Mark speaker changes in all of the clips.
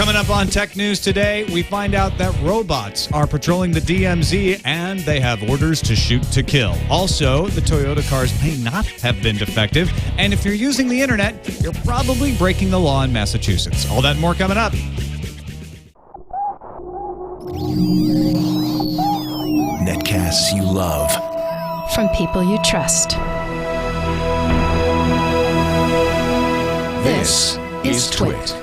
Speaker 1: Coming up on Tech News today, we find out that robots are patrolling the DMZ and they have orders to shoot to kill. Also, the Toyota cars may not have been defective. And if you're using the internet, you're probably breaking the law in Massachusetts. All that and more coming up.
Speaker 2: Netcasts you love.
Speaker 3: From people you trust.
Speaker 2: This is TWiT.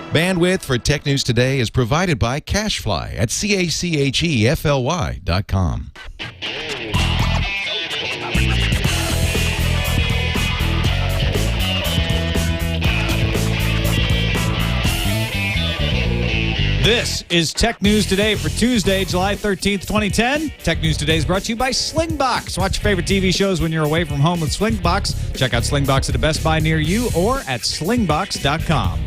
Speaker 2: Bandwidth for Tech News Today is provided by Cachefly at CACHEFLY.com.
Speaker 1: This is Tech News Today for Tuesday, July 13th, 2010. Tech News Today is brought to you by Slingbox. Watch your favorite TV shows when you're away from home with Slingbox. Check out Slingbox at a Best Buy near you or at slingbox.com.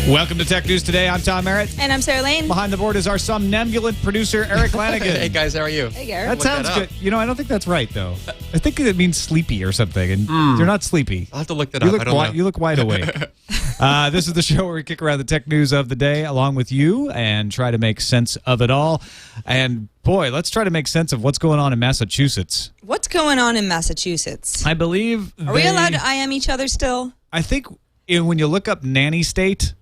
Speaker 1: Welcome to Tech News Today. I'm Tom Merritt.
Speaker 4: And I'm Sarah Lane.
Speaker 1: Behind the board is our somnambulant producer, Erik Lanigan.
Speaker 5: Hey, guys. How are you?
Speaker 4: Hey, Garrett.
Speaker 1: That sounds good. You know, I don't think that's right, though. I think it means sleepy or something, and you're not sleepy.
Speaker 5: I'll have to look that up. I don't know.
Speaker 1: You look wide awake. This is the show where we kick around the tech news of the day along with you and try to make sense of it all. And, boy, let's try to make sense of what's going on in Massachusetts.
Speaker 4: What's going on in Massachusetts?
Speaker 1: I believe
Speaker 4: Are we allowed to IM each other still?
Speaker 1: I think when you look up nanny state,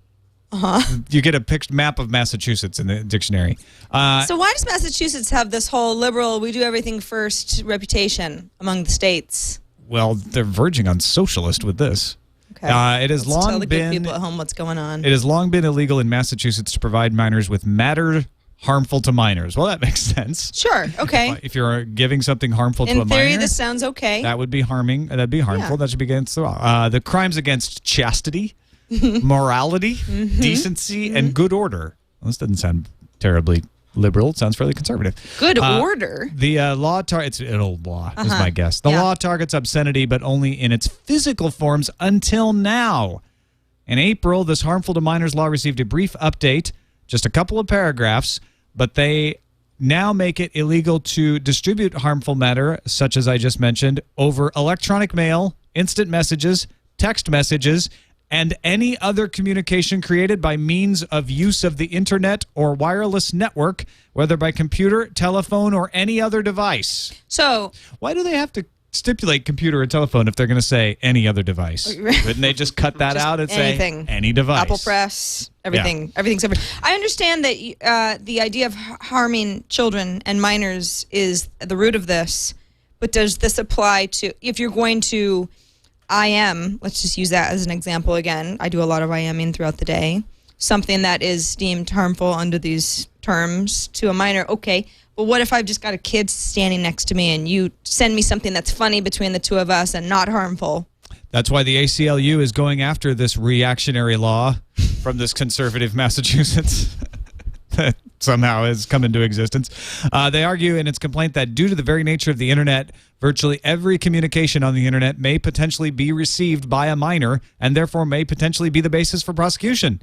Speaker 1: you get a map of Massachusetts in the dictionary.
Speaker 4: So why does Massachusetts have this whole liberal, we do everything first reputation among the states?
Speaker 1: Well, they're verging on socialist with this.
Speaker 4: Okay.
Speaker 1: It has
Speaker 4: Let's tell
Speaker 1: long
Speaker 4: the
Speaker 1: been
Speaker 4: good people at home what's going on.
Speaker 1: It has long been illegal in Massachusetts to provide minors with matter harmful to minors. Well, that makes sense.
Speaker 4: Sure. Okay.
Speaker 1: If you're giving something harmful to a
Speaker 4: In theory,
Speaker 1: minor,
Speaker 4: this sounds okay.
Speaker 1: that would be harming. That'd be harmful.
Speaker 4: Yeah.
Speaker 1: That should be against the law. The crimes against chastity, morality, decency, and good order. Well, this doesn't sound terribly liberal. It sounds fairly conservative.
Speaker 4: Good order.
Speaker 1: The law it's an old law, is my guess. The law targets obscenity, but only in its physical forms until now. In April, this harmful to minors law received a brief update, just a couple of paragraphs, but they now make it illegal to distribute harmful matter, such as I just mentioned, over electronic mail, instant messages, text messages, and any other communication created by means of use of the internet or wireless network, whether by computer, telephone, or any other device.
Speaker 4: So
Speaker 1: Why do they have to stipulate computer or telephone if they're going to say any other device? Wouldn't they just cut that out and
Speaker 4: anything.
Speaker 1: say any device?
Speaker 4: Apple Press, everything. Yeah. Everything's over. I understand that the idea of harming children and minors is the root of this, but does this apply to, if you're going to IM, let's just use that as an example again. I do a lot of IMing throughout the day. Something that is deemed harmful under these terms to a minor, okay. But what if I've just got a kid standing next to me and you send me something that's funny between the two of us and not harmful?
Speaker 1: That's why the ACLU is going after this reactionary law from this conservative Massachusetts that somehow has come into existence. They argue in its complaint that due to the very nature of the internet, virtually every communication on the internet may potentially be received by a minor and therefore may potentially be the basis for prosecution.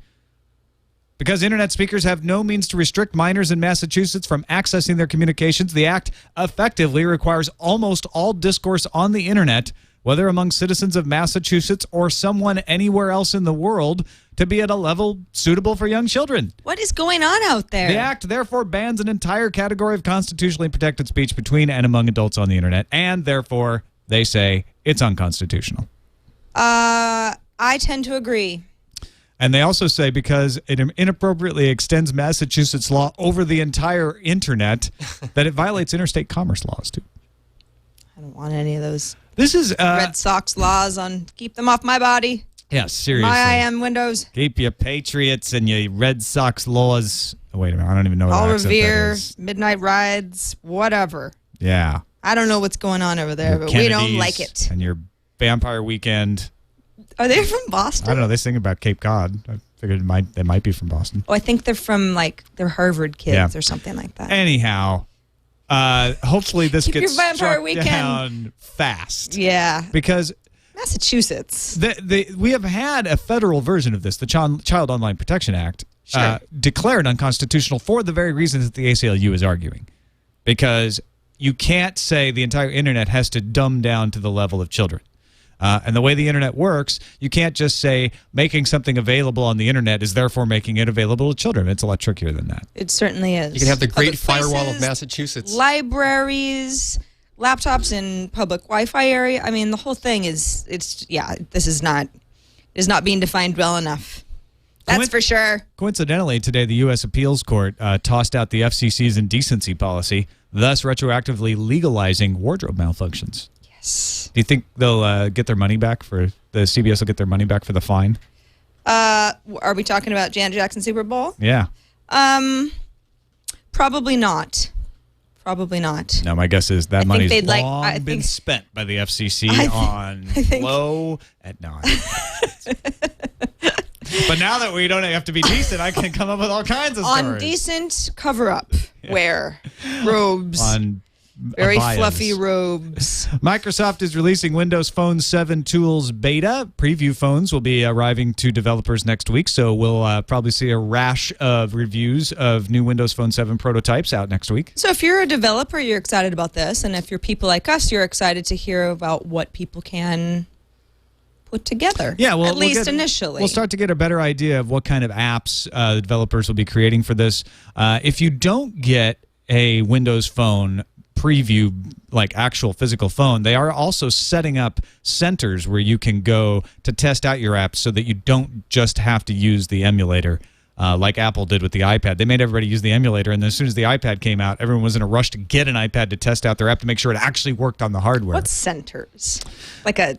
Speaker 1: Because internet speakers have no means to restrict minors in Massachusetts from accessing their communications, the act effectively requires almost all discourse on the internet, whether among citizens of Massachusetts or someone anywhere else in the world, to be at a level suitable for young children.
Speaker 4: What is going on out there?
Speaker 1: The act therefore bans an entire category of constitutionally protected speech between and among adults on the internet, and therefore, they say, it's unconstitutional.
Speaker 4: I tend to agree.
Speaker 1: And they also say because it inappropriately extends Massachusetts law over the entire internet, that it violates interstate commerce laws, too.
Speaker 4: I don't want any of those
Speaker 1: This is
Speaker 4: Red Sox laws on keep them off my body.
Speaker 1: Yes, seriously.
Speaker 4: My IM windows.
Speaker 1: Keep your Patriots and your Red Sox laws. Oh, wait a minute. I don't even know what
Speaker 4: All
Speaker 1: accent that
Speaker 4: Revere,
Speaker 1: is.
Speaker 4: Midnight Rides, whatever.
Speaker 1: Yeah.
Speaker 4: I don't know what's going on over there,
Speaker 1: Your
Speaker 4: but we don't
Speaker 1: Kennedys
Speaker 4: like it.
Speaker 1: And your Vampire Weekend.
Speaker 4: Are they from Boston?
Speaker 1: I don't know. They sing about Cape Cod. I figured they might be from Boston.
Speaker 4: Oh, I think they're from, they're Harvard kids or something like that.
Speaker 1: Anyhow, hopefully this
Speaker 4: Keep
Speaker 1: gets
Speaker 4: your Vampire
Speaker 1: struck
Speaker 4: Weekend
Speaker 1: down fast.
Speaker 4: Yeah.
Speaker 1: Because
Speaker 4: Massachusetts.
Speaker 1: we have had a federal version of this, the Child Online Protection Act, declared unconstitutional for the very reasons that the ACLU is arguing. Because you can't say the entire internet has to dumb down to the level of children. And the way the internet works, you can't just say making something available on the internet is therefore making it available to children. It's a lot trickier than that.
Speaker 4: It certainly is.
Speaker 5: You can have the Great
Speaker 4: Public
Speaker 5: Firewall of
Speaker 4: places,
Speaker 5: Massachusetts.
Speaker 4: Libraries, laptops in public Wi-Fi area. I mean, the whole thing is, this is not being defined well enough. That's for sure.
Speaker 1: Coincidentally, today the U.S. Appeals Court tossed out the FCC's indecency policy, thus retroactively legalizing wardrobe malfunctions.
Speaker 4: Yes.
Speaker 1: Do you think they'll get their money back the CBS will get their money back for the fine?
Speaker 4: Are we talking about Janet Jackson Super Bowl?
Speaker 1: Yeah.
Speaker 4: Probably not. Probably not.
Speaker 1: No, my guess is that money's
Speaker 4: they'd
Speaker 1: been spent by the FCC on low at 9. But now that we don't have to be decent, I can come up with all kinds of stories.
Speaker 4: On decent cover-up wear, robes.
Speaker 1: On
Speaker 4: very
Speaker 1: abayas.
Speaker 4: fluffy robes.
Speaker 1: Microsoft is releasing Windows Phone 7 Tools Beta. Preview phones will be arriving to developers next week, so we'll probably see a rash of reviews of new Windows Phone 7 prototypes out next week.
Speaker 4: So if you're a developer, you're excited about this, and if you're people like us, you're excited to hear about what people can put together.
Speaker 1: Yeah, well,
Speaker 4: at least initially.
Speaker 1: We'll start to get a better idea of what kind of apps the developers will be creating for this. If you don't get a Windows Phone preview, like actual physical phone, they are also setting up centers where you can go to test out your apps so that you don't just have to use the emulator like Apple did with the iPad. They made everybody use the emulator, and then as soon as the iPad came out, everyone was in a rush to get an iPad to test out their app to make sure it actually worked on the hardware.
Speaker 4: What centers? Like a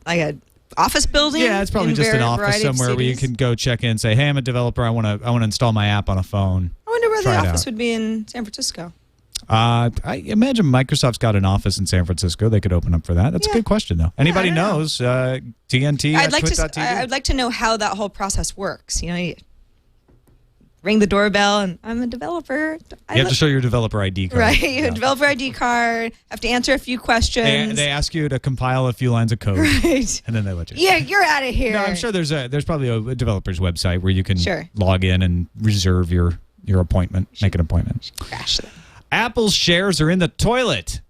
Speaker 4: office building?
Speaker 1: Yeah, it's probably just an office somewhere where you can go check in and say, hey, I'm a developer, I want to install my app on a phone.
Speaker 4: I wonder where the office would be in San Francisco.
Speaker 1: I imagine Microsoft's got an office in San Francisco. They could open up for that. That's a good question, though. Anybody knows? TNT
Speaker 4: I'd like
Speaker 1: TWiT.tv?
Speaker 4: I'd like to know how that whole process works. You ring the doorbell, and I'm a developer.
Speaker 1: You have to show your developer ID card.
Speaker 4: Right, you have a developer ID card. Have to answer a few questions.
Speaker 1: They ask you to compile a few lines of code.
Speaker 4: Right.
Speaker 1: And then they let you.
Speaker 4: Yeah, you're out of here.
Speaker 1: No, I'm sure there's probably a developer's website where you can
Speaker 4: Sure.
Speaker 1: log in and reserve your appointment, make an appointment.
Speaker 4: Crash them.
Speaker 1: Apple's shares are in the toilet.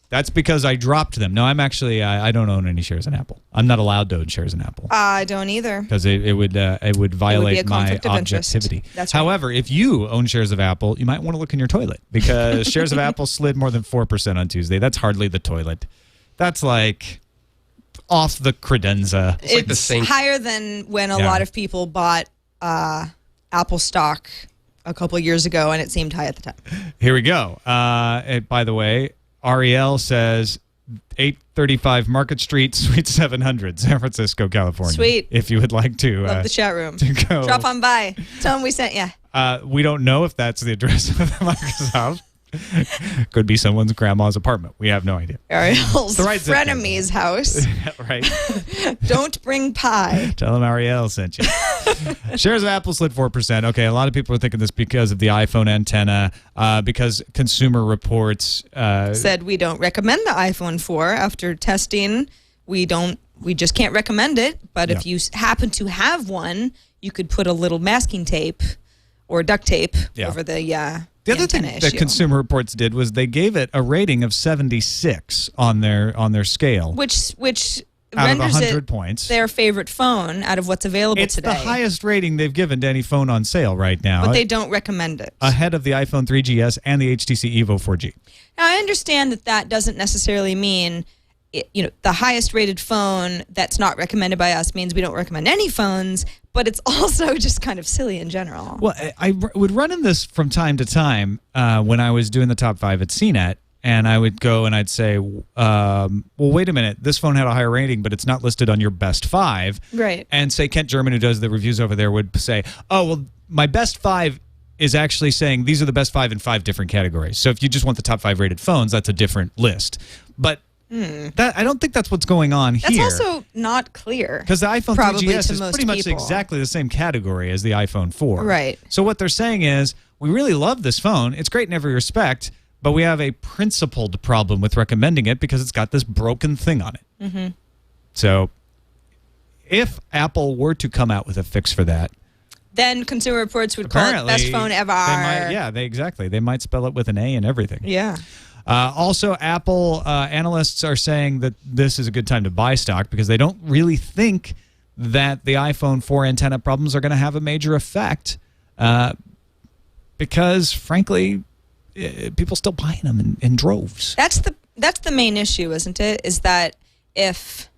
Speaker 1: That's because I dropped them. No, I'm actually I don't own any shares in Apple. I'm not allowed to own shares in Apple.
Speaker 4: I don't either.
Speaker 1: Because it would violate my
Speaker 4: conflict of interest.
Speaker 1: objectivity.
Speaker 4: That's right.
Speaker 1: However, if you own shares of Apple, you might want to look in your toilet because shares of Apple slid more than 4% on Tuesday. That's hardly the toilet. That's like off the credenza.
Speaker 5: It's like the sink.
Speaker 4: Higher than when a lot of people bought Apple stock a couple years ago, and it seemed high at the time.
Speaker 1: Here we go. By the way, Ariel says 835 Market Street, Suite 700, San Francisco, California.
Speaker 4: Sweet.
Speaker 1: If you would like to.
Speaker 4: Love the chat room.
Speaker 1: To go.
Speaker 4: Drop on by. Tell them we sent you.
Speaker 1: We don't know if that's the address of Microsoft. Could be someone's grandma's apartment. We have no idea.
Speaker 4: Ariel's
Speaker 1: The right zip code.
Speaker 4: frenemy's house.
Speaker 1: Right.
Speaker 4: Don't bring pie.
Speaker 1: Tell them Ariel sent you. Shares of Apple slid 4%. Okay, a lot of people are thinking this because of the iPhone antenna, because Consumer Reports
Speaker 4: said we don't recommend the iPhone 4 after testing. We just can't recommend it. But if you happen to have one, you could put a little masking tape or duct tape over the
Speaker 1: other thing
Speaker 4: issue.
Speaker 1: that Consumer Reports did was they gave it a rating of 76 on their scale,
Speaker 4: which
Speaker 1: out of
Speaker 4: renders
Speaker 1: 100
Speaker 4: it
Speaker 1: points.
Speaker 4: their favorite phone out of what's available
Speaker 1: It's
Speaker 4: today.
Speaker 1: the highest rating they've given to any phone on sale right now.
Speaker 4: But they don't recommend it.
Speaker 1: Ahead of the iPhone 3GS and the HTC Evo 4G.
Speaker 4: Now, I understand that doesn't necessarily mean, the highest rated phone that's not recommended by us means we don't recommend any phones, but it's also just kind of silly in general.
Speaker 1: Well, I would run in this from time to time when I was doing the top 5 at CNET, and I would go and I'd say, well, wait a minute, this phone had a higher rating, but it's not listed on your best 5.
Speaker 4: Right.
Speaker 1: And say Kent German, who does the reviews over there, would say, oh, well, my best 5 is actually saying these are the best 5 in 5 different categories. So if you just want the top 5 rated phones, that's a different list. But I don't think that's what's going on here.
Speaker 4: That's also not clear.
Speaker 1: Because the iPhone
Speaker 4: probably
Speaker 1: 3GS
Speaker 4: to
Speaker 1: is
Speaker 4: most
Speaker 1: pretty much
Speaker 4: people.
Speaker 1: exactly the same category as the iPhone 4.
Speaker 4: Right.
Speaker 1: So what they're saying is, we really love this phone. It's great in every respect, but we have a principled problem with recommending it because it's got this broken thing on it. Mm-hmm. So if Apple were to come out with a fix for that,
Speaker 4: then Consumer Reports would call it best phone ever.
Speaker 1: They might spell it with an A and everything.
Speaker 4: Yeah.
Speaker 1: Also, Apple analysts are saying that this is a good time to buy stock because they don't really think that the iPhone 4 antenna problems are going to have a major effect because, frankly, people still buying them in droves.
Speaker 4: That's the main issue, isn't it? Is that if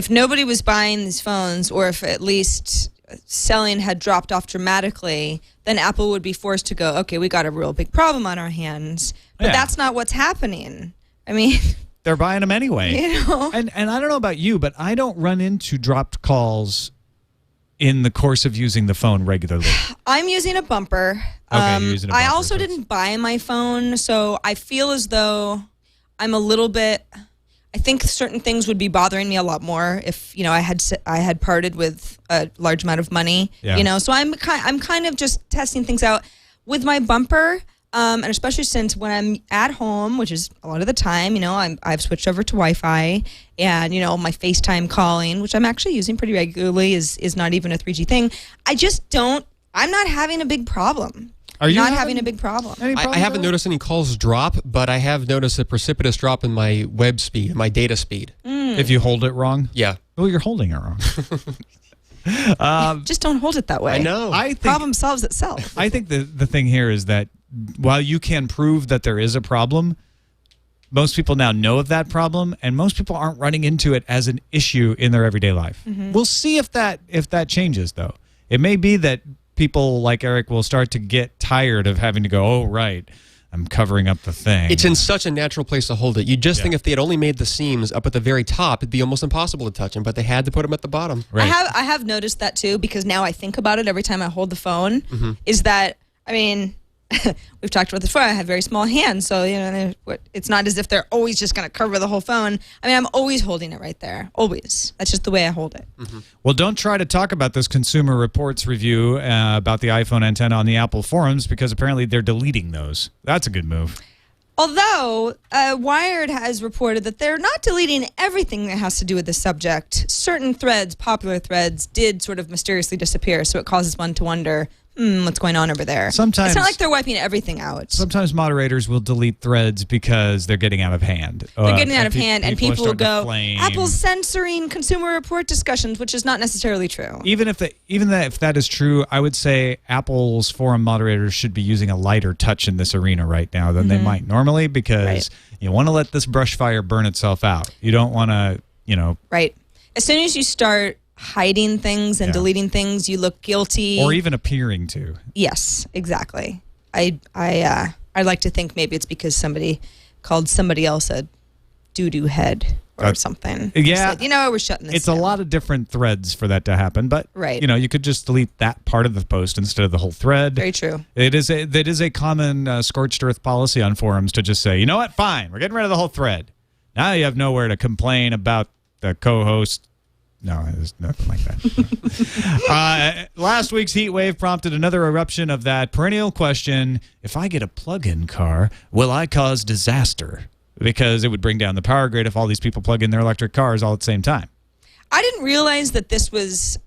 Speaker 4: nobody was buying these phones, or if at least selling had dropped off dramatically, then Apple would be forced to go, okay, we got a real big problem on our hands. But that's not what's happening. I mean,
Speaker 1: they're buying them anyway.
Speaker 4: You know?
Speaker 1: And I don't know about you, but I don't run into dropped calls in the course of using the phone regularly.
Speaker 4: I'm using a bumper.
Speaker 1: Okay, you're using a bumper.
Speaker 4: I also didn't buy my phone, so I feel as though I'm a little bit. I think certain things would be bothering me a lot more if I had parted with a large amount of money.
Speaker 1: Yeah.
Speaker 4: So I'm kind of just testing things out with my bumper, and especially since when I'm at home, which is a lot of the time, I've switched over to Wi-Fi, and my FaceTime calling, which I'm actually using pretty regularly, is not even a 3G thing. I'm not having a big problem.
Speaker 1: Are you
Speaker 4: not having a big problem?
Speaker 5: I haven't noticed any calls drop, but I have noticed a precipitous drop in my web speed, my data speed.
Speaker 1: If you hold it wrong?
Speaker 5: Yeah.
Speaker 1: Well, you're holding it wrong.
Speaker 4: Just don't hold it that way.
Speaker 5: I know.
Speaker 4: Problem solves itself.
Speaker 1: I think the thing here is that while you can prove that there is a problem, most people now know of that problem, and most people aren't running into it as an issue in their everyday life. Mm-hmm. We'll see if that changes, though. It may be that people like Erik will start to get tired of having to go, oh, right, I'm covering up the thing.
Speaker 5: It's in such a natural place to hold it. You just think if they had only made the seams up at the very top, it'd be almost impossible to touch them, but they had to put them at the bottom.
Speaker 1: Right.
Speaker 4: I have noticed that too, because now I think about it every time I hold the phone, is that, I mean, we've talked about this before, I have very small hands, so it's not as if they're always just going to cover the whole phone. I mean, I'm always holding it right there, always. That's just the way I hold it.
Speaker 1: Well, don't try to talk about this Consumer Reports review about the iPhone antenna on the Apple forums, because apparently they're deleting those. That's a good move.
Speaker 4: Although, Wired has reported that they're not deleting everything that has to do with the subject. Certain threads, popular threads, did sort of mysteriously disappear, so it causes one to wonder, what's going on over there?
Speaker 1: Sometimes
Speaker 4: it's not like they're wiping everything out.
Speaker 1: Sometimes moderators will delete threads because they're getting out of hand.
Speaker 4: They're getting out of hand, and people will
Speaker 1: are
Speaker 4: go,
Speaker 1: flame.
Speaker 4: Apple's censoring Consumer Report discussions, which is not necessarily true.
Speaker 1: Even if that is true, I would say Apple's forum moderators should be using a lighter touch in this arena right now than they might normally, because you want to let this brush fire burn itself out. You don't want to,
Speaker 4: Right. As soon as you start hiding things and deleting things, you look guilty,
Speaker 1: or even appearing to.
Speaker 4: Yes, exactly. I like to think maybe it's because somebody called somebody else a doo-doo head or something.
Speaker 1: Yeah,
Speaker 4: said, we're shutting this.
Speaker 1: It's
Speaker 4: down.
Speaker 1: a lot of different threads for that to happen, but you could just delete that part of the post instead of the whole thread.
Speaker 4: Very true.
Speaker 1: It is a common scorched earth policy on forums to just say, you know what, fine, we're getting rid of the whole thread. Now you have nowhere to complain about the co-host. No, there's nothing like that. Last week's heat wave prompted another eruption of that perennial question: if I get a plug-in car, will I cause disaster? Because it would bring down the power grid if all these people plug in their electric cars all at the same time.
Speaker 4: I didn't realize that this was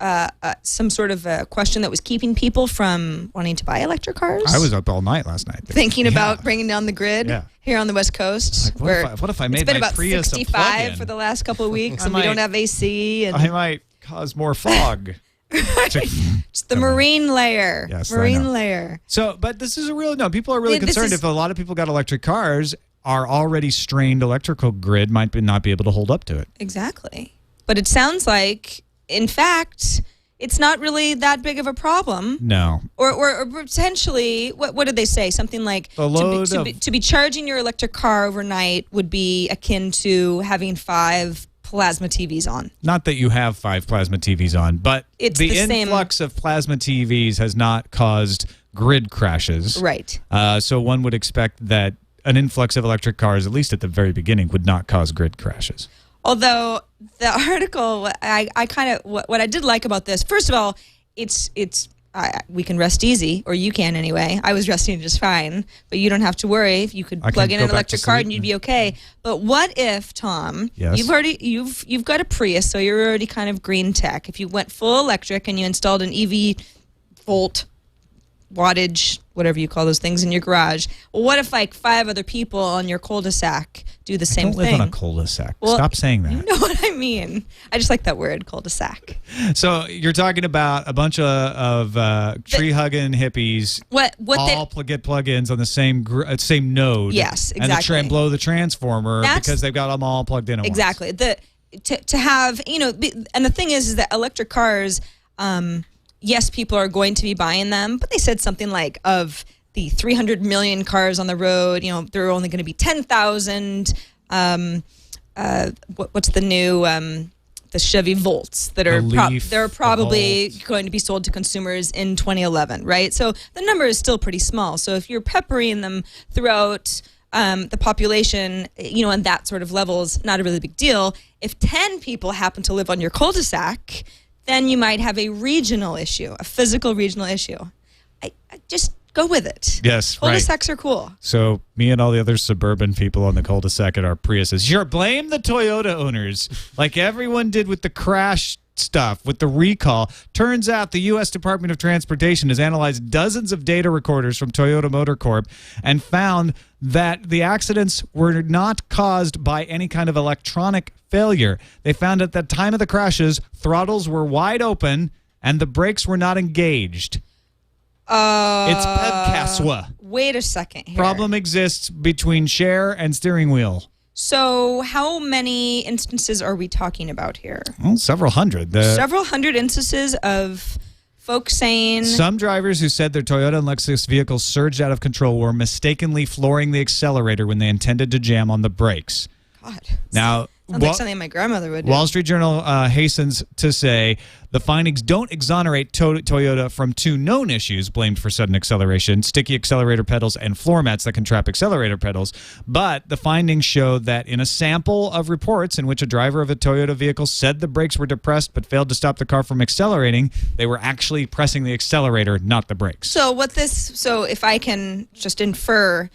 Speaker 4: some sort of a question that was keeping people from wanting to buy electric cars.
Speaker 1: I was up all night last night
Speaker 4: thinking about bringing down the grid here on the West Coast.
Speaker 1: Like, what if I made
Speaker 4: it's been
Speaker 1: my
Speaker 4: about
Speaker 1: Prius
Speaker 4: 65 for the last couple of weeks, and we don't have AC. And
Speaker 1: I might cause more fog.
Speaker 4: It's the marine layer.
Speaker 1: Yes,
Speaker 4: marine layer.
Speaker 1: So, but this is people are really concerned if a lot of people got electric cars, our already strained electrical grid might not be able to hold up to it.
Speaker 4: Exactly. But it sounds like, in fact, it's not really that big of a problem.
Speaker 1: No.
Speaker 4: Or potentially, what did they say? Something like to be charging your electric car overnight would be akin to having 5 plasma TVs on.
Speaker 1: Not that you have 5 plasma TVs on, but
Speaker 4: it's
Speaker 1: the influx of plasma TVs has not caused grid crashes.
Speaker 4: Right.
Speaker 1: So one would expect that an influx of electric cars, at least at the very beginning, would not cause grid crashes.
Speaker 4: Although the article, I kind of what I did like about this. First of all, we can rest easy, or you can anyway. I was resting just fine, but you don't have to worry. If you could plug in an electric car and you'd be okay. But what if, Tom?
Speaker 1: Yes.
Speaker 4: You've got a Prius, so you're already kind of green tech. If you went full electric and you installed an EV Volt wattage, whatever you call those things, in your garage. Well, what if like 5 other people on your cul-de-sac do the same
Speaker 1: Don't
Speaker 4: thing?
Speaker 1: live on a cul-de-sac.
Speaker 4: Well,
Speaker 1: Stop saying that.
Speaker 4: You know what I mean. I just like that word, cul-de-sac.
Speaker 1: So you're talking about a bunch of tree-hugging hippies get plug-ins on the same node.
Speaker 4: Yes,
Speaker 1: And
Speaker 4: exactly.
Speaker 1: blow the transformer because they've got them all plugged in at once.
Speaker 4: Exactly. To have, and the thing is that electric cars, yes, people are going to be buying them, but they said something like of the 300 million cars on the road, there are only going to be 10,000. What's the new the Chevy Volts that are they're probably going to be sold to consumers in 2011, right? So the number is still pretty small. So if you're peppering them throughout the population, on that sort of levels, not a really big deal. If 10 people happen to live on your cul-de-sac, then you might have a regional issue, a physical regional issue. I just go with it.
Speaker 1: Yes,
Speaker 4: cul-de-sacs are cool.
Speaker 1: So me and all the other suburban people on the cul-de-sac at our Priuses, sure, blame the Toyota owners like everyone did with the crash stuff, with the recall. Turns out the U.S. Department of Transportation has analyzed dozens of data recorders from Toyota Motor Corp and found that the accidents were not caused by any kind of electronic failure. They found at the time of the crashes, throttles were wide open and the brakes were not engaged. It's Pebcaswa.
Speaker 4: Wait a second here.
Speaker 1: Problem exists between share and steering wheel.
Speaker 4: So how many instances are we talking about here?
Speaker 1: Well, several hundred.
Speaker 4: Several hundred instances of folks saying...
Speaker 1: Some drivers who said their Toyota and Lexus vehicles surged out of control were mistakenly flooring the accelerator when they intended to jam on the brakes.
Speaker 4: God.
Speaker 1: Now...
Speaker 4: Sounds like something my grandmother would do.
Speaker 1: Wall Street Journal hastens to say the findings don't exonerate Toyota from 2 known issues blamed for sudden acceleration, sticky accelerator pedals and floor mats that can trap accelerator pedals. But the findings show that in a sample of reports in which a driver of a Toyota vehicle said the brakes were depressed but failed to stop the car from accelerating, they were actually pressing the accelerator, not the brakes.
Speaker 4: So if I can just infer...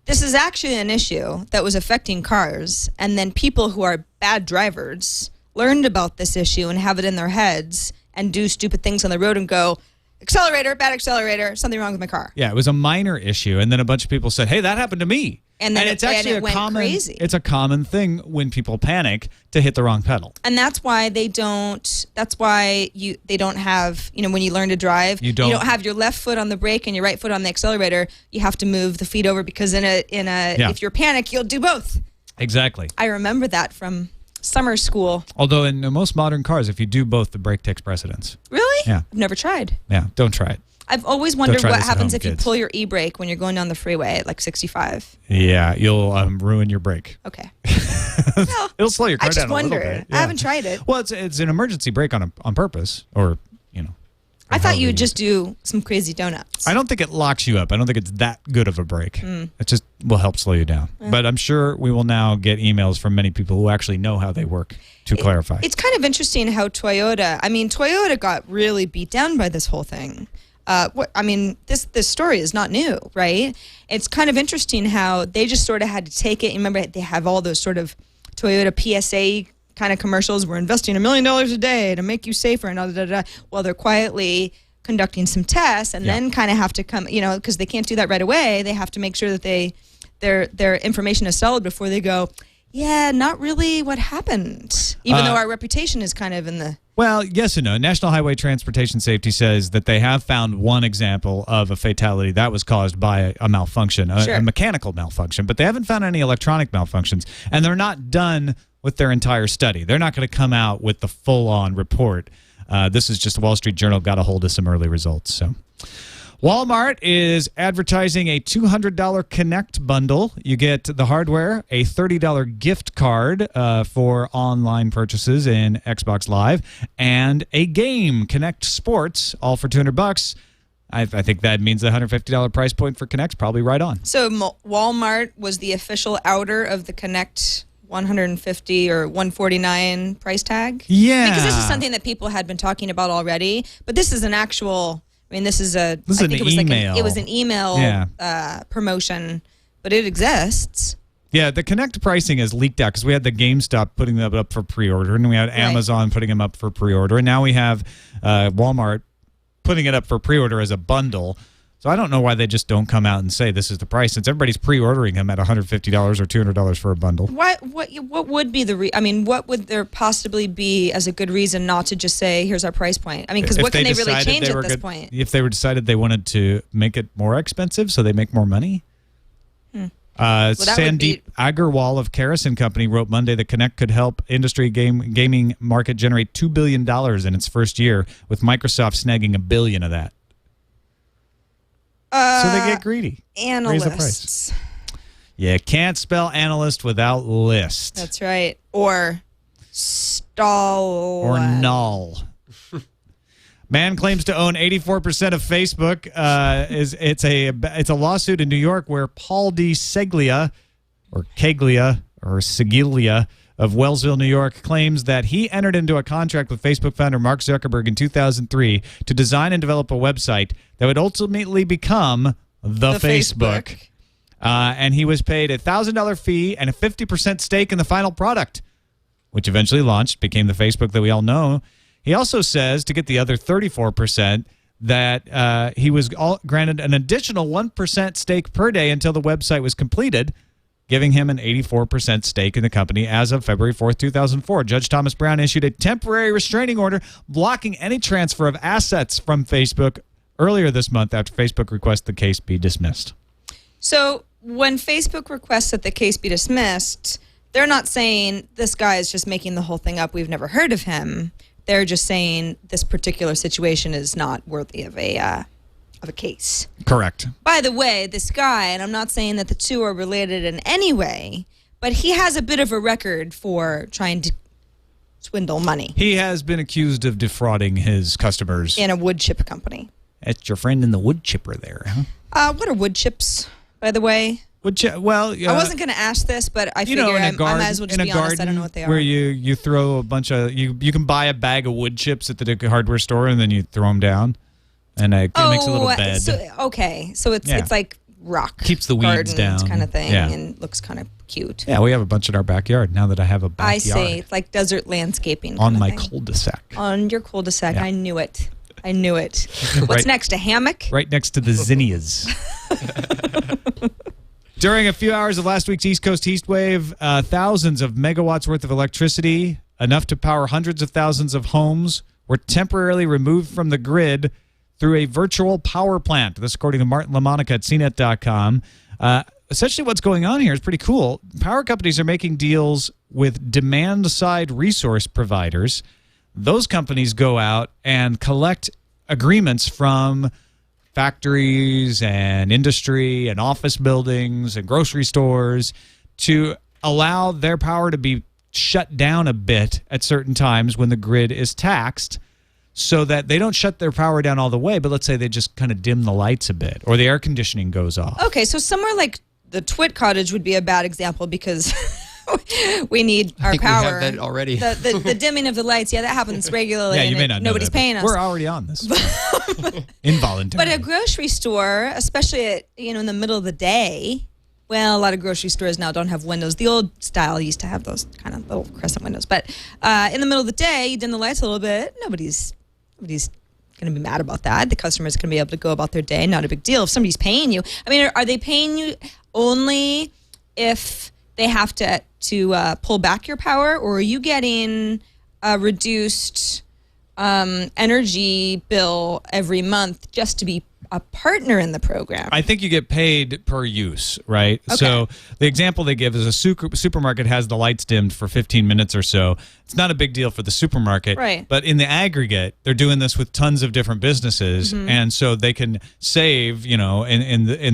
Speaker 4: This is actually an issue that was affecting cars, and then people who are bad drivers learned about this issue and have it in their heads and do stupid things on the road and go, accelerator, bad accelerator, something wrong with my car.
Speaker 1: Yeah, it was a minor issue, and then a bunch of people said, hey, that happened to me.
Speaker 4: And then
Speaker 1: it's actually
Speaker 4: it went crazy.
Speaker 1: It's a common thing when people panic to hit the wrong pedal.
Speaker 4: And that's why they don't have, when you learn to drive, you don't have your left foot on the brake and your right foot on the accelerator. You have to move the feet over because if you're panicked, you'll do both.
Speaker 1: Exactly.
Speaker 4: I remember that from summer school.
Speaker 1: Although in most modern cars, if you do both, the brake takes precedence.
Speaker 4: Really?
Speaker 1: Yeah.
Speaker 4: I've never tried.
Speaker 1: Yeah, don't try it.
Speaker 4: I've always wondered what happens if you
Speaker 1: kids.
Speaker 4: pull your e-brake when you're going down the freeway at like 65.
Speaker 1: Yeah, you'll ruin your brake.
Speaker 4: Okay.
Speaker 1: It'll slow your car
Speaker 4: I just
Speaker 1: down a little
Speaker 4: wonder.
Speaker 1: bit. Yeah.
Speaker 4: I haven't tried it.
Speaker 1: Well, it's an emergency brake on purpose, or
Speaker 4: I thought you would just do some crazy donuts.
Speaker 1: I don't think it locks you up. I don't think it's that good of a brake. It just will help slow you down. Yeah. But I'm sure we will now get emails from many people who actually know how they work to clarify.
Speaker 4: It's kind of interesting how Toyota got really beat down by this whole thing. This story is not new, right? It's kind of interesting how they just sort of had to take it. Remember, they have all those sort of Toyota PSA kind of commercials. We're investing $1 million a day to make you safer and while they're quietly conducting some tests and then kind of have to come, because they can't do that right away. They have to make sure that their information is solid before they go, yeah, not really what happened, even though our reputation is kind of in the...
Speaker 1: Well, yes and no. National Highway Transportation Safety says that they have found one example of a fatality that was caused by a malfunction, a mechanical malfunction, but they haven't found any electronic malfunctions, and they're not done with their entire study. They're not going to come out with the full-on report. This is just Wall Street Journal got a hold of some early results. So, Walmart is advertising a $200 Kinect bundle. You get the hardware, a $30 gift card for online purchases in Xbox Live, and a game, Kinect Sports, all for $200. I think that means the $150 price point for Kinect's probably right on.
Speaker 4: So Walmart was the official outer of the Kinect $150 or $149 price tag?
Speaker 1: Yeah.
Speaker 4: Because this is something that people had been talking about already, but this is an actual... this is an email. It was an email promotion, but it exists.
Speaker 1: Yeah, the Kinect pricing is leaked out because we had the GameStop putting them up for pre-order, and we had Amazon putting them up for pre-order, and now we have Walmart putting it up for pre-order as a bundle. So I don't know why they just don't come out and say this is the price, since everybody's pre-ordering them at $150 or $200 for a bundle.
Speaker 4: What would be what would there possibly be as a good reason not to just say here's our price point? I mean, because what can they really change at this point?
Speaker 1: If they were decided they wanted to make it more expensive so they make more money. Sandeep Agarwal of Kerosene Company wrote Monday that Kinect could help industry gaming market generate $2 billion in its first year, with Microsoft snagging $1 billion of that. So they get greedy.
Speaker 4: Analysts.
Speaker 1: Raise the price. You can't spell analyst without list.
Speaker 4: That's right. Or stall.
Speaker 1: Or null. Man claims to own 84% of Facebook. It's a lawsuit in New York where Paul D. Seglia of Wellsville, New York, claims that he entered into a contract with Facebook founder Mark Zuckerberg in 2003 to design and develop a website that would ultimately become the Facebook. And he was paid a $1,000 fee and a 50% stake in the final product, which eventually launched, became the Facebook that we all know. He also says, to get the other 34%, that he was granted an additional 1% stake per day until the website was completed, giving him an 84% stake in the company as of February 4th, 2004. Judge Thomas Brown issued a temporary restraining order blocking any transfer of assets from Facebook earlier this month after Facebook requested the case be dismissed.
Speaker 4: So when Facebook requests that the case be dismissed, they're not saying this guy is just making the whole thing up, we've never heard of him. They're just saying this particular situation is not worthy of a case.
Speaker 1: Correct.
Speaker 4: By the way, this guy, and I'm not saying that the two are related in any way, but he has a bit of a record for trying to swindle money.
Speaker 1: He has been accused of defrauding his customers.
Speaker 4: In a wood chip company.
Speaker 1: That's your friend in the wood chipper there, huh?
Speaker 4: What are wood chips, by the way?
Speaker 1: Well,
Speaker 4: I wasn't going to ask this, but I figure I might as well just be honest. I don't know what they are.
Speaker 1: Where you throw a bunch of you can buy a bag of wood chips at the hardware store and then you throw them down, and it makes a little bed.
Speaker 4: So it's like rock
Speaker 1: keeps the weeds down
Speaker 4: kind of thing, and looks kind of cute.
Speaker 1: Yeah, we have a bunch in our backyard now that I have a backyard.
Speaker 4: I see, it's like desert landscaping
Speaker 1: on my cul-de-sac.
Speaker 4: On your cul-de-sac, yeah. I knew it. What's
Speaker 1: right,
Speaker 4: next? A hammock?
Speaker 1: Right next to the zinnias. During a few hours of last week's East Coast heat wave, thousands of megawatts worth of electricity, enough to power hundreds of thousands of homes, were temporarily removed from the grid through a virtual power plant. This according to Martin LaMonica at CNET.com. Essentially what's going on here is pretty cool. Power companies are making deals with demand-side resource providers. Those companies go out and collect agreements from factories and industry and office buildings and grocery stores to allow their power to be shut down a bit at certain times when the grid is taxed, so that they don't shut their power down all the way, but let's say they just kind of dim the lights a bit or the air conditioning goes off.
Speaker 4: Okay, so somewhere like the TWiT cottage would be a bad example because we need our power.
Speaker 5: We have that already.
Speaker 4: The dimming of the lights, that happens regularly.
Speaker 1: Yeah, you may not know
Speaker 4: nobody's
Speaker 1: that,
Speaker 4: paying us.
Speaker 1: We're already on this. Involuntary.
Speaker 4: But a grocery store, especially at, in the middle of the day, well, a lot of grocery stores now don't have windows. The old style used to have those kind of little crescent windows. But in the middle of the day, you dim the lights a little bit. Nobody's going to be mad about that. The customer's going to be able to go about their day. Not a big deal. If somebody's paying you, I mean, are they paying you only if they have to pull back your power, or are you getting a reduced energy bill every month just to be a partner in the program?
Speaker 1: I think you get paid per use, right? Okay. So the example they give is a supermarket has the lights dimmed for 15 minutes or so. It's not a big deal for the supermarket,
Speaker 4: right?
Speaker 1: But in the aggregate, they're doing this with tons of different businesses, and so they can save, in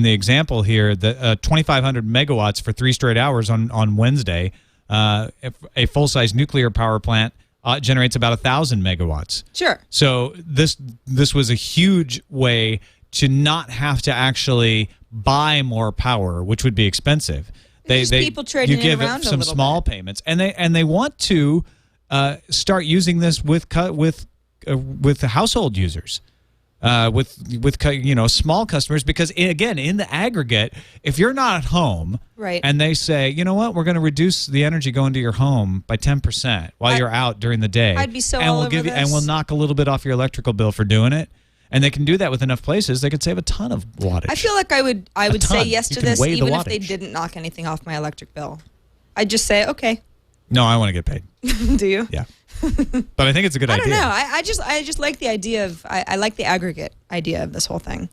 Speaker 1: the example here, the 2,500 megawatts for 3 straight hours on Wednesday. A full-size nuclear power plant generates about 1,000 megawatts.
Speaker 4: Sure.
Speaker 1: So this was a huge way to not have to actually buy more power, which would be expensive.
Speaker 4: People trading
Speaker 1: you give
Speaker 4: around
Speaker 1: some small payments, and they want to start using this with the household users, with small customers, because again, in the aggregate, if you're not at home,
Speaker 4: right,
Speaker 1: and they say, you know what, we're going to reduce the energy going to your home by 10% while you're out during the day,
Speaker 4: I'd be so
Speaker 1: and
Speaker 4: all
Speaker 1: we'll
Speaker 4: over
Speaker 1: give you,
Speaker 4: this.
Speaker 1: and we'll knock a little bit off your electrical bill for doing it. And they can do that with enough places. They could save a ton of wattage.
Speaker 4: I feel like I would say
Speaker 1: ton.
Speaker 4: yes
Speaker 1: You
Speaker 4: to
Speaker 1: can
Speaker 4: this
Speaker 1: weigh the
Speaker 4: even if they
Speaker 1: wattage.
Speaker 4: didn't knock anything off my electric bill. I'd just say, okay.
Speaker 1: No, I want to get paid.
Speaker 4: Do you?
Speaker 1: Yeah. But I think it's a good
Speaker 4: I
Speaker 1: idea.
Speaker 4: don't know. I just like the idea of I like the aggregate idea of this whole thing.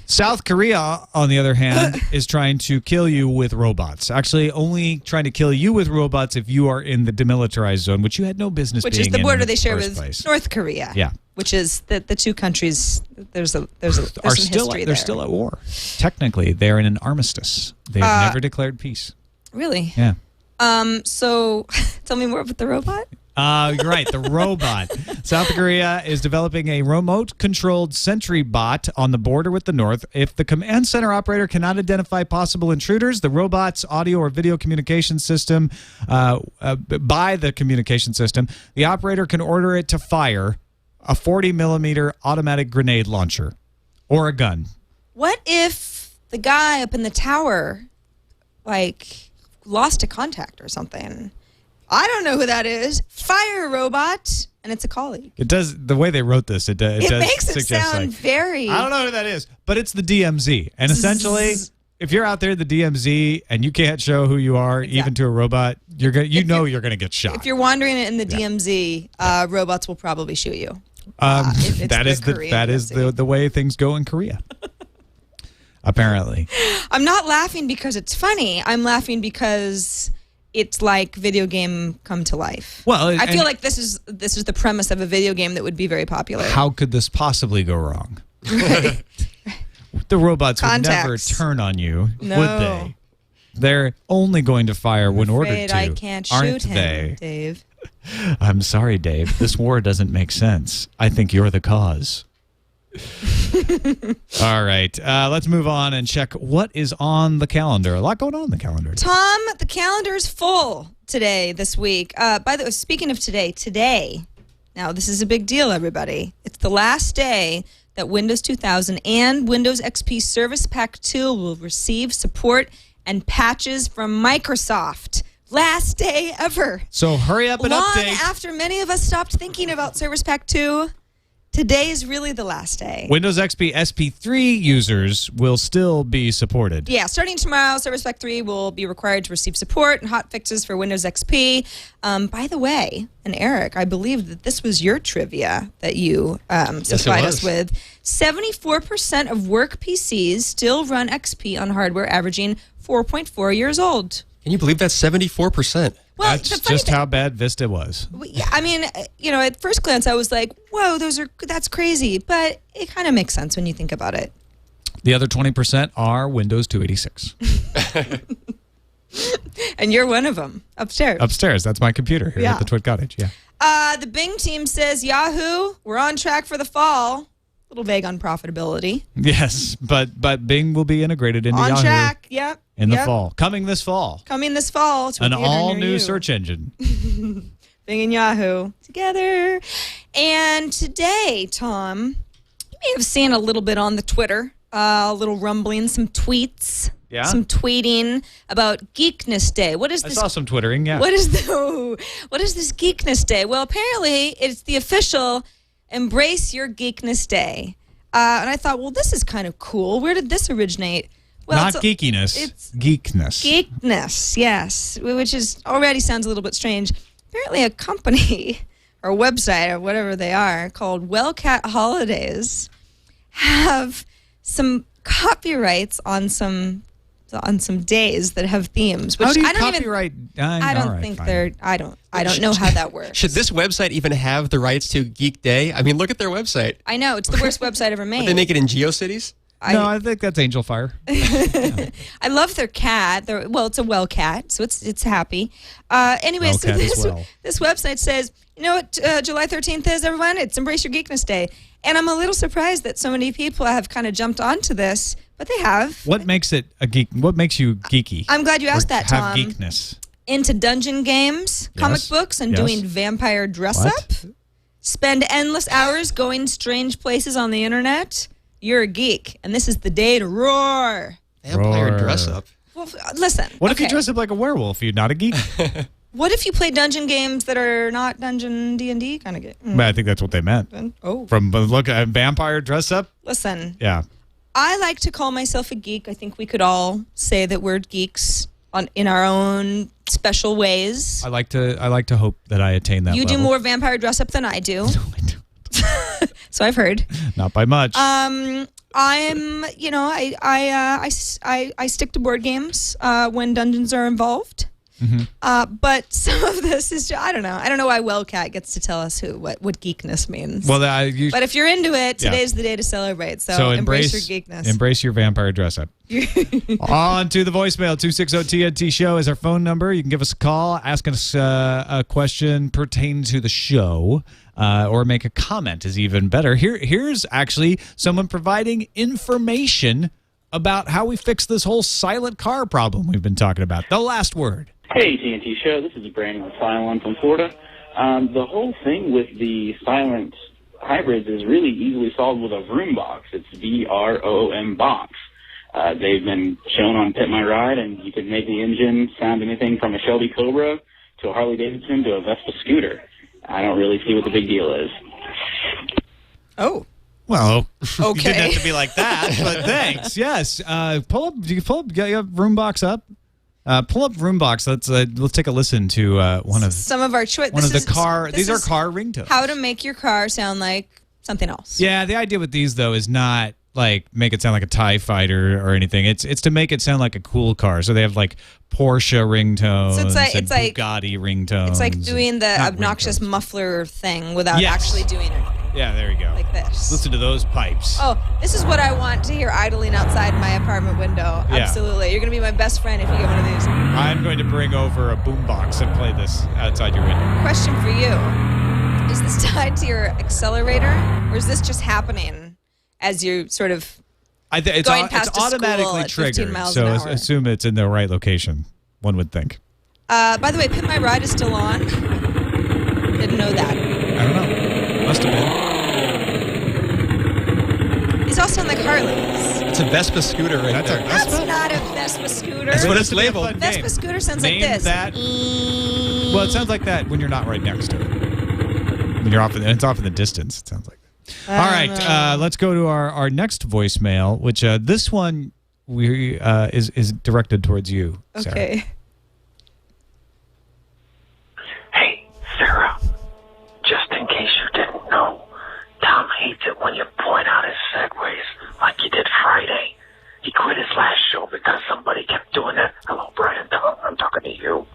Speaker 1: South Korea, on the other hand, is trying to kill you with robots. Actually, only trying to kill you with robots if you are in the demilitarized zone, which you had no business
Speaker 4: Which
Speaker 1: being
Speaker 4: is the
Speaker 1: in
Speaker 4: border
Speaker 1: the
Speaker 4: they share
Speaker 1: first
Speaker 4: with
Speaker 1: place.
Speaker 4: North Korea.
Speaker 1: Yeah.
Speaker 4: Which is the two countries. There's some history
Speaker 1: They're
Speaker 4: there.
Speaker 1: still at war. Technically, they're in an armistice. They have never declared peace.
Speaker 4: Really?
Speaker 1: Yeah.
Speaker 4: So tell me more about the robot.
Speaker 1: You're right, the robot. South Korea is developing a remote-controlled sentry bot on the border with the North. If the command center operator cannot identify possible intruders, the robot's audio or video communication system, by the communication system, the operator can order it to fire a 40-millimeter automatic grenade launcher or a gun.
Speaker 4: What if the guy up in the tower, lost a contact or something? I don't know who that is. Fire a robot, and it's a colleague.
Speaker 1: It does, the way they wrote this, it does
Speaker 4: Makes it
Speaker 1: suggest,
Speaker 4: sound very...
Speaker 1: I don't know who that is, but it's the DMZ. And essentially, if you're out there in the DMZ and you can't show who you are, even to a robot, you're gonna, you're going to get shot.
Speaker 4: If you're wandering in the DMZ, robots will probably shoot you.
Speaker 1: That is the way things go in Korea. Apparently.
Speaker 4: I'm not laughing because it's funny. I'm laughing because it's like video game come to life.
Speaker 1: Well,
Speaker 4: I feel like this is the premise of a video game that would be very popular.
Speaker 1: How could this possibly go wrong? The robots would never
Speaker 4: Contacts.
Speaker 1: turn on you,
Speaker 4: No.
Speaker 1: would they? They're only going to fire when ordered
Speaker 4: Afraid
Speaker 1: to.
Speaker 4: I can't
Speaker 1: aren't
Speaker 4: shoot him,
Speaker 1: they?
Speaker 4: Dave.
Speaker 1: I'm sorry, Dave. This war doesn't make sense. I think you're the cause. All right. Let's move on and check what is on the calendar. A lot going on in the calendar.
Speaker 4: Tom, the calendar's full today, this week. By the way, speaking of today, now this is a big deal, everybody. It's the last day that Windows 2000 and Windows XP Service Pack 2 will receive support and patches from Microsoft. Last day ever.
Speaker 1: So hurry up and
Speaker 4: Long
Speaker 1: update.
Speaker 4: after many of us stopped thinking about Service Pack 2, today is really the last day.
Speaker 1: Windows XP SP3 users will still be supported.
Speaker 4: Yeah, starting tomorrow, Service Pack 3 will be required to receive support and hot fixes for Windows XP. By the way, and Eric, I believe that this was your trivia that you supplied us with. 74% of work PCs still run XP on hardware averaging 4.4 years old.
Speaker 5: Can you believe that's 74%?
Speaker 4: Well,
Speaker 1: That's
Speaker 4: the funny
Speaker 1: just
Speaker 4: thing-
Speaker 1: how bad Vista was.
Speaker 4: Yeah, I mean, at first glance, I was like, "Whoa, that's crazy," but it kind of makes sense when you think about it.
Speaker 1: The other 20% are Windows 286.
Speaker 4: And you're one of them upstairs.
Speaker 1: Upstairs, that's my computer here
Speaker 4: Yeah.
Speaker 1: at the TWiT cottage. Yeah.
Speaker 4: The Bing team says, "Yahoo, we're on track for the fall." A little vague on profitability.
Speaker 1: Yes, but Bing will be integrated into
Speaker 4: On
Speaker 1: Yahoo
Speaker 4: track, yep.
Speaker 1: in the
Speaker 4: yep.
Speaker 1: fall. Coming this fall.
Speaker 4: Coming this fall to a
Speaker 1: An
Speaker 4: theater near
Speaker 1: all-new
Speaker 4: you.
Speaker 1: search engine.
Speaker 4: Bing and Yahoo together. And today, Tom, you may have seen a little bit on the Twitter, a little rumbling, some tweets,
Speaker 1: Yeah?
Speaker 4: some tweeting about Geekness Day. What is
Speaker 1: I
Speaker 4: this?
Speaker 1: saw some twittering, yeah.
Speaker 4: What is this Geekness Day? Well, apparently it's the official Embrace Your Geekness Day. And I thought, well, this is kind of cool. Where did this originate? Well,
Speaker 1: Not geekiness,
Speaker 4: it's
Speaker 1: geekness.
Speaker 4: Geekness, yes, which is already sounds a little bit strange. Apparently a company or website or whatever they are called Wellcat Holidays have some copyrights on some days that have themes, which
Speaker 1: How do you
Speaker 4: I don't
Speaker 1: copyright?
Speaker 4: I don't think they're. I don't know how that works.
Speaker 5: Should this website even have the rights to Geek Day? I mean, look at their website.
Speaker 4: I know it's the worst website ever made.
Speaker 5: Would they make it in GeoCities?
Speaker 1: No, I think that's Angel Fire.
Speaker 4: I love their cat. It's a well cat, so it's happy. Anyway, so
Speaker 1: Wellcat as well.
Speaker 4: this website says, you know what July 13th is, everyone? It's Embrace Your Geekness Day. And I'm a little surprised that so many people have kind of jumped onto this, but they have.
Speaker 1: What makes it a geek? What makes you geeky?
Speaker 4: I'm glad you asked that,
Speaker 1: Have
Speaker 4: Tom.
Speaker 1: geekness.
Speaker 4: Into dungeon games, comic
Speaker 1: Yes.
Speaker 4: books, and
Speaker 1: Yes.
Speaker 4: doing vampire dress
Speaker 1: What?
Speaker 4: up. Spend endless hours going strange places on the internet. You're a geek, and this is the day to roar.
Speaker 5: Vampire
Speaker 1: Roar.
Speaker 5: dress up.
Speaker 4: Well, listen.
Speaker 1: What if you
Speaker 4: okay.
Speaker 1: dress up like a werewolf? You're not a geek.
Speaker 4: What if you play dungeon games that are not dungeon D&D kind of game?
Speaker 1: But I think that's what they meant.
Speaker 4: Oh.
Speaker 1: From look at vampire dress up.
Speaker 4: Listen.
Speaker 1: Yeah.
Speaker 4: I like to call myself a geek. I think we could all say that we're geeks in our own special ways.
Speaker 1: I like to hope that I attain that.
Speaker 4: You
Speaker 1: level.
Speaker 4: do more vampire dress up than I do.
Speaker 1: No, I don't.
Speaker 4: So I've heard.
Speaker 1: Not by much.
Speaker 4: I'm, you know, I stick to board games when dungeons are involved.
Speaker 1: Mm-hmm.
Speaker 4: But some of this is just, I don't know. I don't know why Wellcat gets to tell us what geekness means.
Speaker 1: Well,
Speaker 4: but if you're into it, today's the day to celebrate. So embrace your geekness.
Speaker 1: Embrace your vampire dress up. On to the voicemail. 260-TNT show is our phone number. You can give us a call, ask us a question pertaining to the show, or make a comment is even better. Here's actually someone providing information about how we fix this whole silent car problem we've been talking about. The last word.
Speaker 6: Hey, TNT Show. This is Brandon with Silent from Florida. The whole thing with the silent hybrids is really easily solved with a Vrombox. It's VROOM box. They've been shown on Pit My Ride, and you can make the engine sound anything from a Shelby Cobra to a Harley Davidson to a Vespa scooter. I don't really see what the big deal is.
Speaker 4: Oh.
Speaker 1: Well,
Speaker 4: okay.
Speaker 1: You didn't have to be like that, but thanks. Yes. Pull up. Get your Vrombox up. Pull up Vrombox. Let's take a listen to one of
Speaker 4: some of our choice.
Speaker 1: These are car ringtones.
Speaker 4: How to make your car sound like something else.
Speaker 1: Yeah, the idea with these though is not like make it sound like a TIE fighter or anything. It's to make it sound like a cool car. So they have like Porsche ringtones,
Speaker 4: so
Speaker 1: it's like Bugatti ringtones.
Speaker 4: It's like doing the obnoxious muffler thing without actually doing it.
Speaker 1: Yeah, there you go.
Speaker 4: Like this.
Speaker 1: Listen to those pipes.
Speaker 4: Oh, this is what I want to hear idling outside my apartment window.
Speaker 1: Yeah.
Speaker 4: Absolutely. You're going to be my best friend if you get one of these.
Speaker 1: I'm going to bring over a boombox and play this outside your window.
Speaker 4: Question for you. Is this tied to your accelerator, or is this just happening as you sort of
Speaker 1: it's automatically triggered, so assume it's in the right location, one would think.
Speaker 4: By the way, Pit My Ride is still on. Didn't know that.
Speaker 1: I don't know. Must have been.
Speaker 4: It's also on the Harleys.
Speaker 5: It's a Vespa scooter right there.
Speaker 4: That's not a Vespa scooter.
Speaker 5: That's what it's labeled.
Speaker 4: Vespa scooter sounds
Speaker 1: Name
Speaker 4: like this.
Speaker 1: That. Well, it sounds like that when you're not right next to it. When you're it's off in the distance. It sounds like that. All right, let's go to our next voicemail, which this one is directed towards you, Sarah.
Speaker 4: Okay.
Speaker 7: Hey, Sarah. Just in case you didn't know, Tom hates it when you point out his segues like you did Friday. He quit his last show because somebody kept doing it. Hello, Brian. Tom, I'm talking to you.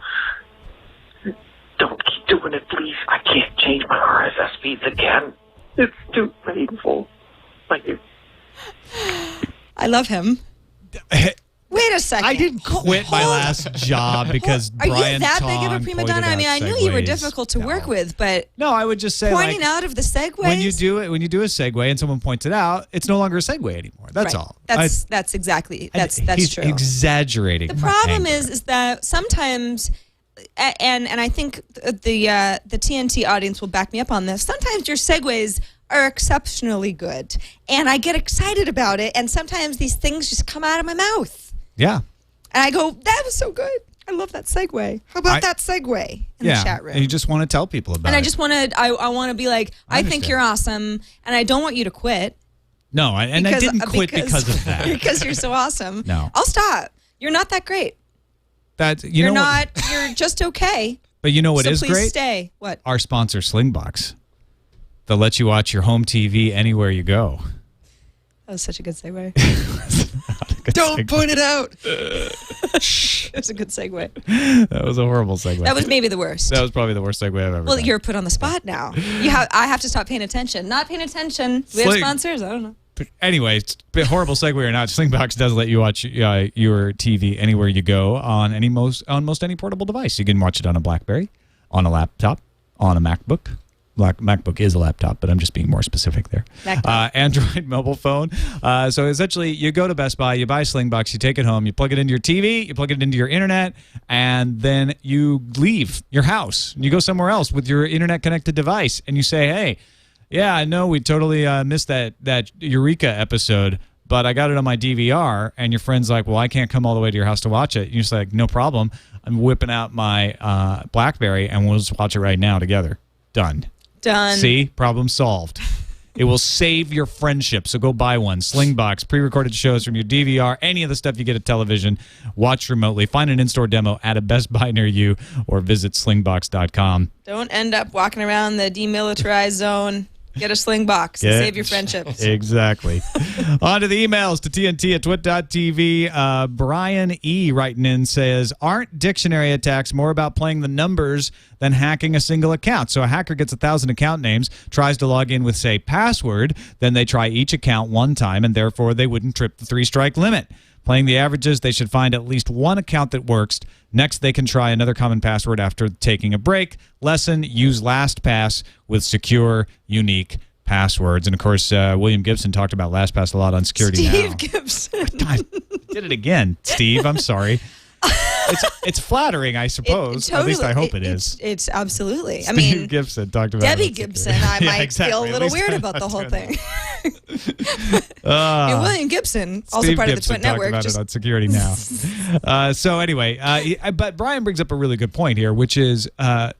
Speaker 7: Don't keep doing it, please. I can't change my RSS feeds again. It's too painful. Thank you.
Speaker 4: I love him. Wait a second.
Speaker 1: I didn't quit my last job because
Speaker 4: Are
Speaker 1: Brian
Speaker 4: you that
Speaker 1: Tong
Speaker 4: big of a prima donna? I mean, I knew you were difficult to work with, but
Speaker 1: no, I would just say
Speaker 4: pointing out of the segues.
Speaker 1: when you do a segue and someone points it out, it's no longer a segue anymore. That's all.
Speaker 4: That's exactly that's
Speaker 1: he's
Speaker 4: true.
Speaker 1: Exaggerating.
Speaker 4: The problem is that sometimes, and I think the TNT audience will back me up on this. Sometimes your segues are exceptionally good, and I get excited about it. And sometimes these things just come out of my mouth.
Speaker 1: Yeah.
Speaker 4: And I go, that was so good. I love that segue. How about that segue in the chat room?
Speaker 1: And you just want to tell people about it.
Speaker 4: And I just want to, I want to be like, I think you're awesome, and I don't want you to quit.
Speaker 1: No, I didn't quit because of that.
Speaker 4: Because you're so awesome.
Speaker 1: No.
Speaker 4: I'll stop. You're not that great. You're just okay.
Speaker 1: But you know what is
Speaker 4: please
Speaker 1: great?
Speaker 4: Stay. What?
Speaker 1: Our sponsor, Slingbox. They'll let you watch your home TV anywhere you go.
Speaker 4: That was such a good segue.
Speaker 5: Don't point it out.
Speaker 4: It was a good segue.
Speaker 1: That was a horrible segue.
Speaker 4: That was maybe the worst.
Speaker 1: That was probably the worst segue I've ever done.
Speaker 4: You're put on the spot now. I have to stop paying attention. Not paying attention. Do we have sponsors? I don't know.
Speaker 1: Anyway, horrible segue or not, Slingbox does let you watch your TV anywhere you go on most any portable device. You can watch it on a BlackBerry, on a laptop, on a MacBook. MacBook is a laptop, but I'm just being more specific there. Android mobile phone. So essentially, you go to Best Buy, you buy Slingbox, you take it home, you plug it into your TV, you plug it into your internet, and then you leave your house. You go somewhere else with your internet-connected device, and you say, hey, yeah, I know we totally missed that Eureka episode, but I got it on my DVR, and your friend's like, well, I can't come all the way to your house to watch it. And you're just like, no problem. I'm whipping out my BlackBerry, and we'll just watch it right now together. Done. See? Problem solved. It will save your friendship, so go buy one. Slingbox, pre-recorded shows from your DVR, any of the stuff you get at television, watch remotely. Find an in-store demo at a Best Buy near you or visit slingbox.com.
Speaker 4: Don't end up walking around the demilitarized zone. Get a Slingbox and save your friendships.
Speaker 1: Exactly. On to the emails to TNT@twit.tv. Brian E. writing in says, aren't dictionary attacks more about playing the numbers than hacking a single account? So a hacker gets 1,000 account names, tries to log in with, say, password, then they try each account one time, and therefore they wouldn't trip the 3-strike limit. Playing the averages, they should find at least one account that works. Next, they can try another common password after taking a break. Lesson, use LastPass with secure, unique passwords. And, of course, William Gibson talked about LastPass a lot on Security Now.
Speaker 4: Steve Gibson.
Speaker 1: I did it again, Steve. I'm sorry. It's flattering, I suppose.
Speaker 4: Totally.
Speaker 1: At least I hope it is.
Speaker 4: It's absolutely.
Speaker 1: Steve Gibson talked about
Speaker 4: Debbie
Speaker 1: it.
Speaker 4: Gibson, I might feel a little weird about the whole thing. And William Gibson, also
Speaker 1: Steve
Speaker 4: part
Speaker 1: Gibson
Speaker 4: of the TWiT network.
Speaker 1: About it on Security Now. So anyway, but Brian brings up a really good point here, which is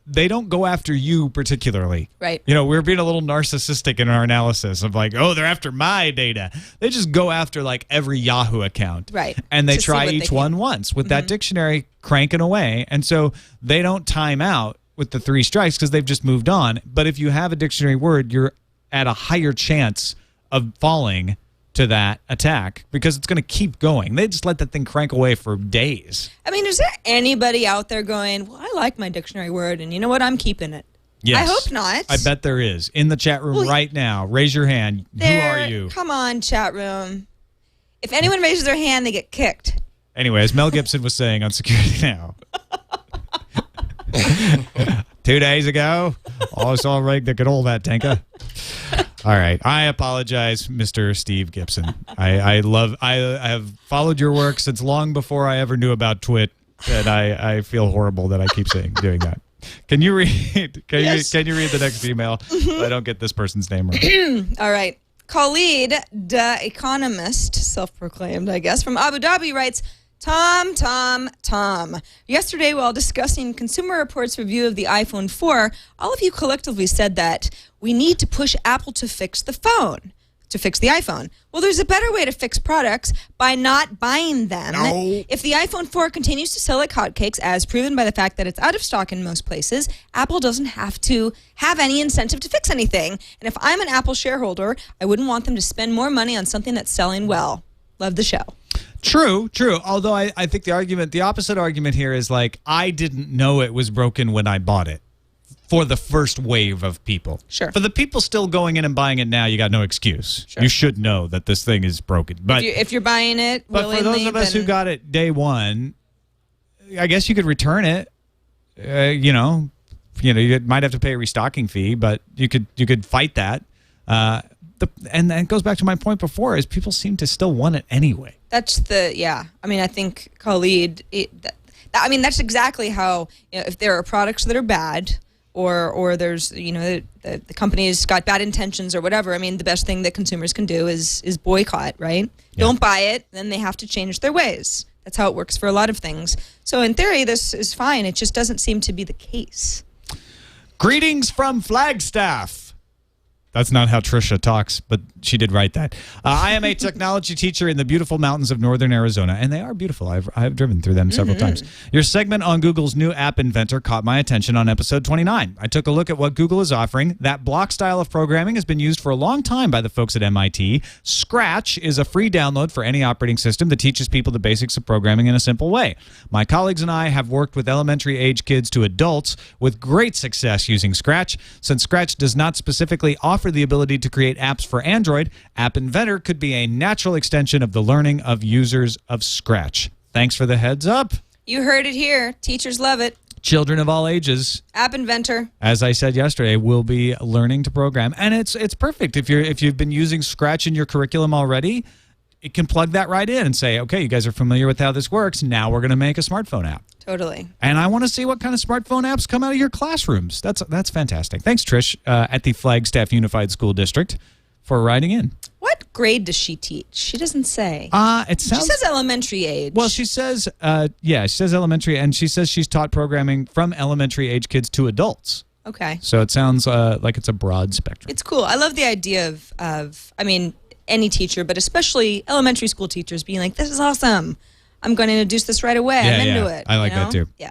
Speaker 1: they don't go after you particularly.
Speaker 4: Right.
Speaker 1: You know, we're being a little narcissistic in our analysis of like, oh, they're after my data. They just go after like every Yahoo account.
Speaker 4: Right.
Speaker 1: And they
Speaker 4: To see
Speaker 1: try
Speaker 4: what they
Speaker 1: each
Speaker 4: can.
Speaker 1: one once with that dictionary cranking away. And so they don't time out with the 3 strikes because they've just moved on. But if you have a dictionary word, you're at a higher chance of falling to that attack because it's going to keep going. They just let that thing crank away for days.
Speaker 4: I mean, is there anybody out there going, well, I like my dictionary word, and you know what? I'm keeping it.
Speaker 1: Yes.
Speaker 4: I hope not.
Speaker 1: I bet there is. In the chat room right now, raise your hand. Who are you?
Speaker 4: Come on, chat room. If anyone raises their hand, they get kicked.
Speaker 1: Anyway, as Mel Gibson was saying on Security Now, 2 days ago, I saw a rig that could hold that tanker. All right. I apologize, Mr. Steve Gibson. I have followed your work since long before I ever knew about TWiT, and I feel horrible that I keep doing that. Can you read? Can you read the next email? I don't get this person's name right.
Speaker 4: All right. Khalid, the economist, self-proclaimed, I guess, from Abu Dhabi writes, Tom. Yesterday, while discussing Consumer Reports' review of the iPhone 4, all of you collectively said that we need to push Apple to fix the phone, to fix the iPhone. Well, there's a better way to fix products by not buying them.
Speaker 1: No.
Speaker 4: If the iPhone 4 continues to sell like hotcakes, as proven by the fact that it's out of stock in most places, Apple doesn't have to have any incentive to fix anything. And if I'm an Apple shareholder, I wouldn't want them to spend more money on something that's selling well. Love the show.
Speaker 1: True. Although I think the opposite argument here is like, I didn't know it was broken when I bought it for the first wave of people.
Speaker 4: Sure.
Speaker 1: For the people still going in and buying it now, you got no excuse.
Speaker 4: Sure.
Speaker 1: You should know that this thing is broken. But
Speaker 4: If you're buying it
Speaker 1: But
Speaker 4: willingly,
Speaker 1: for those of us who got it day one, I guess you could return it. You might have to pay a restocking fee, but you could fight that. And it goes back to my point before: is people seem to still want it anyway.
Speaker 4: That's I mean, I think Khalid. That's exactly how. If there are products that are bad, or there's the company's got bad intentions or whatever. I mean, the best thing that consumers can do is boycott, right? Yeah. Don't buy it, then they have to change their ways. That's how it works for a lot of things. So in theory, this is fine. It just doesn't seem to be the case.
Speaker 1: Greetings from Flagstaff. That's not how Trisha talks, but she did write that. I am a technology teacher in the beautiful mountains of northern Arizona, and they are beautiful. I've driven through them several times. Your segment on Google's new app inventor caught my attention on episode 29. I took a look at what Google is offering. That block style of programming has been used for a long time by the folks at MIT. Scratch is a free download for any operating system that teaches people the basics of programming in a simple way. My colleagues and I have worked with elementary-age kids to adults with great success using Scratch. Since Scratch does not specifically offer the ability to create apps for Android, App Inventor could be a natural extension of the learning of users of Scratch. Thanks for the heads up.
Speaker 4: You heard it here. Teachers love it.
Speaker 1: Children of all ages,
Speaker 4: App Inventor,
Speaker 1: as I said yesterday, will be learning to program, and it's perfect if you've been using Scratch in your curriculum already. It can plug that right in and say, okay, you guys are familiar with how this works. Now we're going to make a smartphone app.
Speaker 4: Totally.
Speaker 1: And I want to see what kind of smartphone apps come out of your classrooms. That's fantastic. Thanks, Trish, at the Flagstaff Unified School District, for writing in.
Speaker 4: What grade does she teach? She doesn't say.
Speaker 1: It sounds.
Speaker 4: She says elementary age.
Speaker 1: Well, she says, she says elementary, and she says she's taught programming from elementary age kids to adults.
Speaker 4: Okay.
Speaker 1: So it sounds like it's a broad spectrum.
Speaker 4: It's cool. I love the idea of any teacher, but especially elementary school teachers being like, this is awesome. I'm going to introduce this right away. I'm into it.
Speaker 1: I like that too.
Speaker 4: Yeah.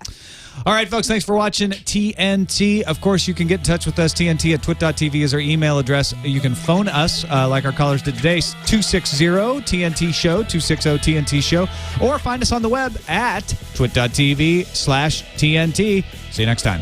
Speaker 1: All right, folks, thanks for watching TNT. Of course, you can get in touch with us. TNT at twit.tv is our email address. You can phone us, like our callers did today, 260-TNT-SHOW, 260-TNT-SHOW, or find us on the web at twit.tv/TNT. See you next time.